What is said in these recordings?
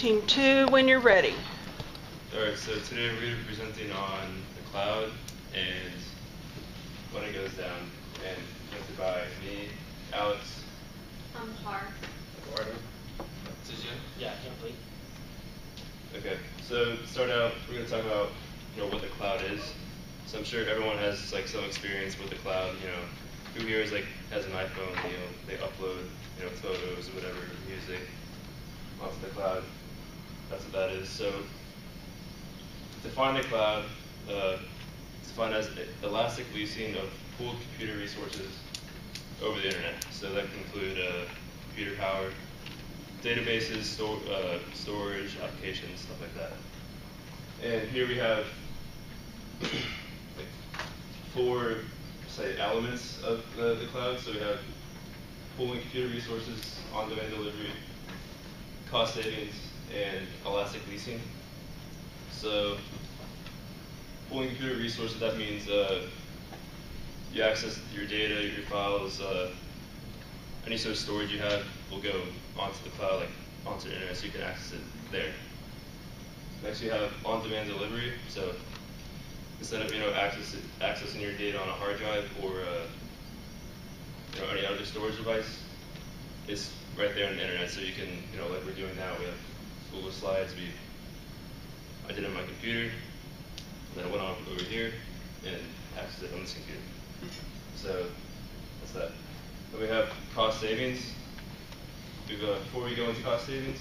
Team 2, when you're ready. Alright, so today we're going to be presenting on the cloud and when it goes down, and presented by me, Alex. Har. Eduardo. Yeah, I can't wait. Okay, so to start out, we're going to talk about what the cloud is. So I'm sure everyone has like some experience with the cloud. Who here is has an iPhone? They upload photos or whatever, music onto the cloud. That's what that is. So define the cloud. It's defined as elastic leasing of pooled computer resources over the internet. So that can include computer power, databases, storage, applications, stuff like that. And here we have like 4, say, elements of the cloud. So we have pooling computer resources, on-demand delivery, cost savings, and elastic leasing. So pooling computer resources, that means you access your data, your files, any sort of storage you have will go onto the cloud, like onto the internet, so you can access it there. Next, you have on-demand delivery. So instead of accessing your data on a hard drive or any other storage device, it's right there on the internet. So you can, like we're doing now, we have Google Slides. I did it on my computer, and then I went on over here and accessed it on this computer. So that's that. Then we have cost savings. Before we go into cost savings,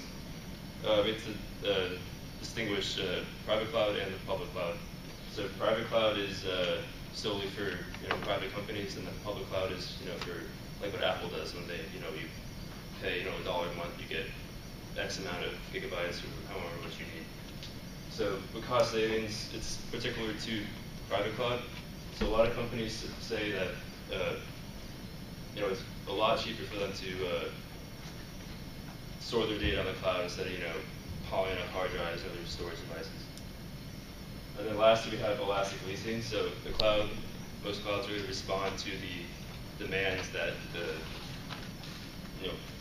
we have to distinguish private cloud and the public cloud. So private cloud is solely for private companies, and the public cloud is for like what Apple does when they you pay $1 a month, you get X amount of gigabytes or however much you need. So with cost savings, it's particular to private cloud. So a lot of companies say that it's a lot cheaper for them to store their data on the cloud instead of hauling up hard drives or other storage devices. And then lastly, we have elastic leasing. So the cloud, most clouds really respond to the demands that the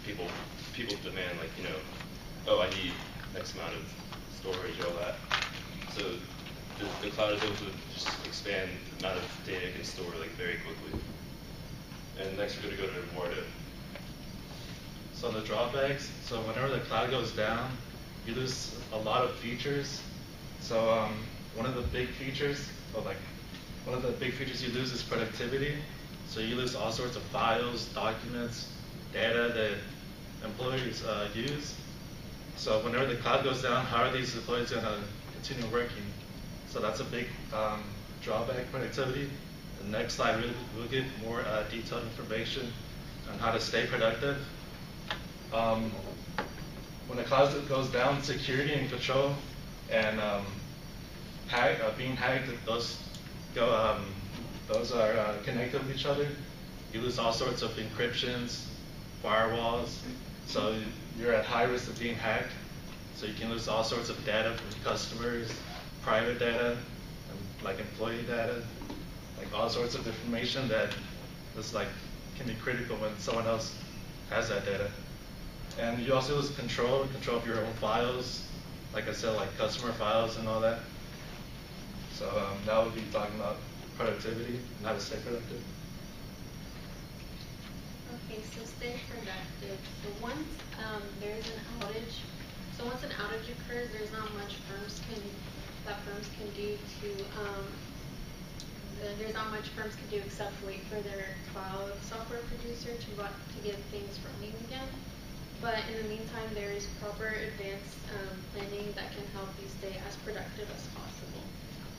people demand, like oh, I need X amount of storage, all that. So the cloud is able to just expand the amount of data it can store very quickly. And next we're going to go to Eduardo. So the drawbacks, so whenever the cloud goes down, you lose a lot of features. So one of the big features you lose is productivity. So you lose all sorts of files, documents, data that employees use. So whenever the cloud goes down, how are these employees going to continue working? So that's a big drawback, productivity. The next slide, we'll get more detailed information on how to stay productive. When the cloud goes down, security and control and being hacked, those are connected with each other. You lose all sorts of encryptions, firewalls, so you're at high risk of being hacked. So you can lose all sorts of data from customers, private data, like employee data, like all sorts of information that is can be critical when someone else has that data. And you also lose control of your own files, like I said, like customer files and all that. So now we'll be talking about productivity and how to stay productive. Okay, so stay productive. So once there's an outage, once an outage occurs, there's not much firms can do except wait for their cloud software producer to get things running again. But in the meantime, there is proper advanced planning that can help you stay as productive as possible.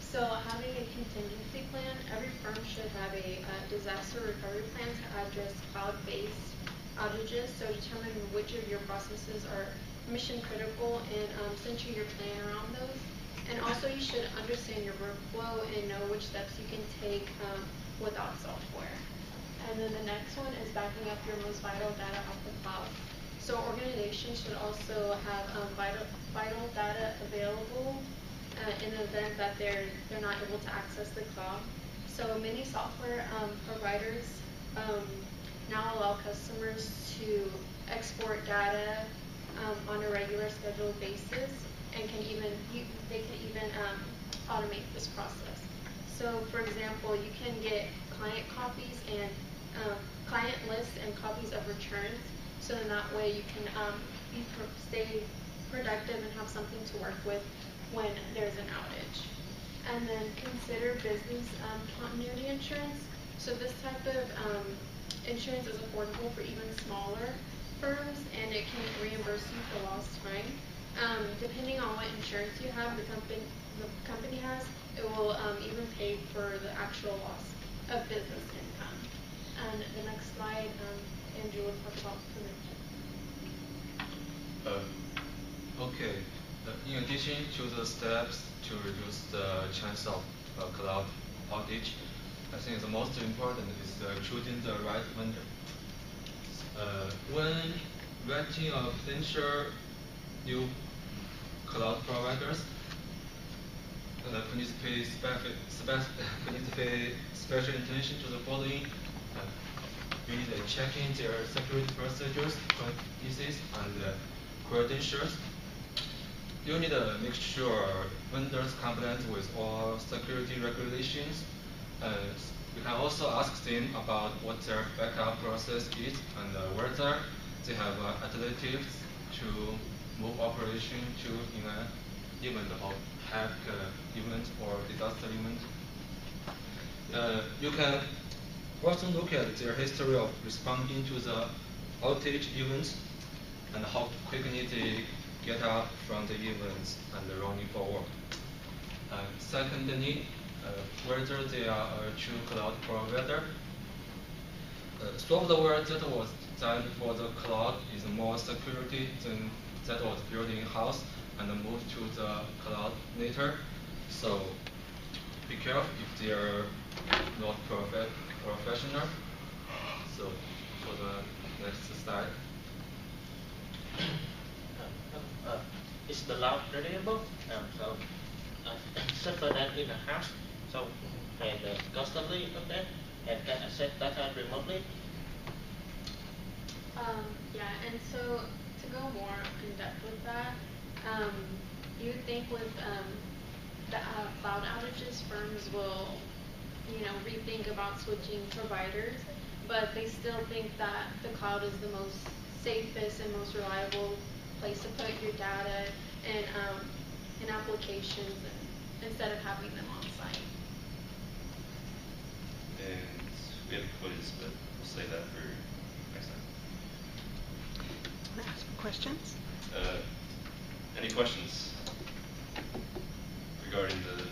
So having a contingency plan, every firm should have a disaster recovery plan to address cloud-based outages. So determine which of your processes are mission critical and center your plan around those. And also you should understand your workflow and know which steps you can take without software. And then the next one is backing up your most vital data off the cloud. So organizations should also have vital data available in the event that they're not able to access the cloud. So many software providers now allow customers to export data on a regular scheduled basis, and they can even automate this process. So, for example, you can get client copies and client lists and copies of returns. So in that way, you can stay productive and have something to work with when there's an outage. And then consider business continuity insurance. So this type of insurance is affordable for even smaller firms, and it can reimburse you for lost time. Depending on what insurance you have, the company has, it will even pay for the actual loss of business income. And the next slide, Andrew will talk about prevention. Okay. In addition to the steps to reduce the chance of cloud outage, I think the most important is choosing the right vendor. When renting or potential new cloud providers, please pay special attention to the following. You need to check in their security procedures, practices, and credentials. You need to make sure vendors compliant with all security regulations. You can also ask them about what their backup process is and whether they have alternatives to move operation to in an event of hack event or disaster event. You can also look at their history of responding to the outage events and how quickly they get up from the events and running forward. Secondly, whether they are a true cloud provider. Software that was designed for the cloud is more security than that was built in-house and moved to the cloud later. So be careful if they are not professional. So for the next slide. Is the cloud reliable? Server that in the house, so can constantly update and can access data remotely. Yeah, and so to go more in depth with that, you would think with the cloud outages, firms will, rethink about switching providers, but they still think that the cloud is the most safest and most reliable place to put your data and applications instead of having them on site. And we have a quiz, but we'll save that for next time. Ask questions? Any questions regarding the